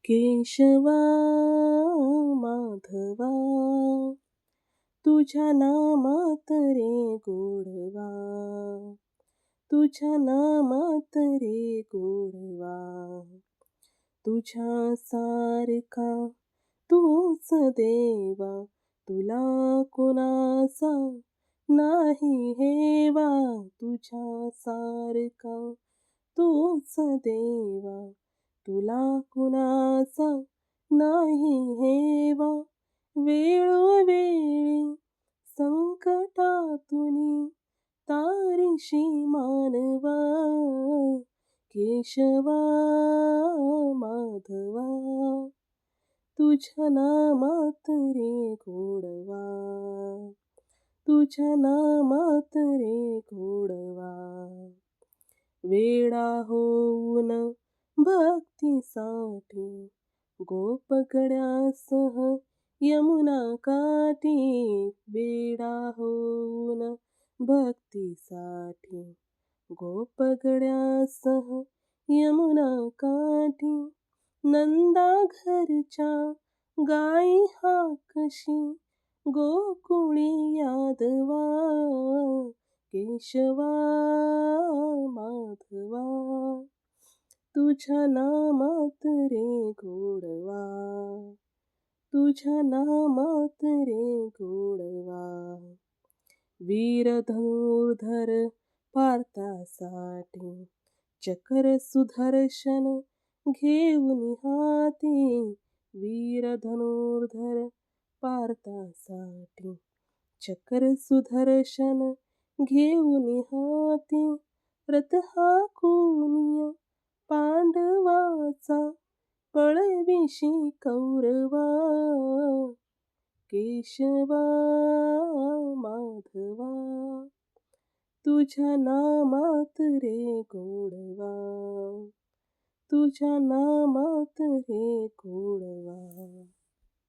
केशवा माधवा तुझ्या नामात रे गोडवा, तुझ्या नामात रे गोडवा. तुझ्या सारखा तूच देवा, तुला कुणाचा नाही हेवा. तुझ्या सारखा तूच देवा, तुला कुणाचा नाही हेवा. वेळोवेळी संकटातुनी तारीशी मानवा, केशवा माधवा तुझ्या नामात रे गोडवा, तुझ्या नामात रे गोडवा. वेडा होऊन भक्तीसाठी गोपगड्यासह यमुना काठी. वेडा होऊन भक्तीसाठी गोपगड्यासह यमुना काठी. नंदा घरच्या गाई हाकशी गोकुळी यादवा, केशवा माधवा तुझ्या नामात रे गोडवा, तुझ्या नामात रे गोडवा. वीर धनुर्धर पार्थासाठी चकर सुदर्शन घेऊन हाती. वीर धनुर्धर पार्थासाठी चकर सुदर्शन घेऊन हाती. रथ हाकून पांडवाचा पळविशी कौरवा, केशवा माधवा तुझ्या नामात रे गोडवा, तुझ्या नामात रे गोडवा.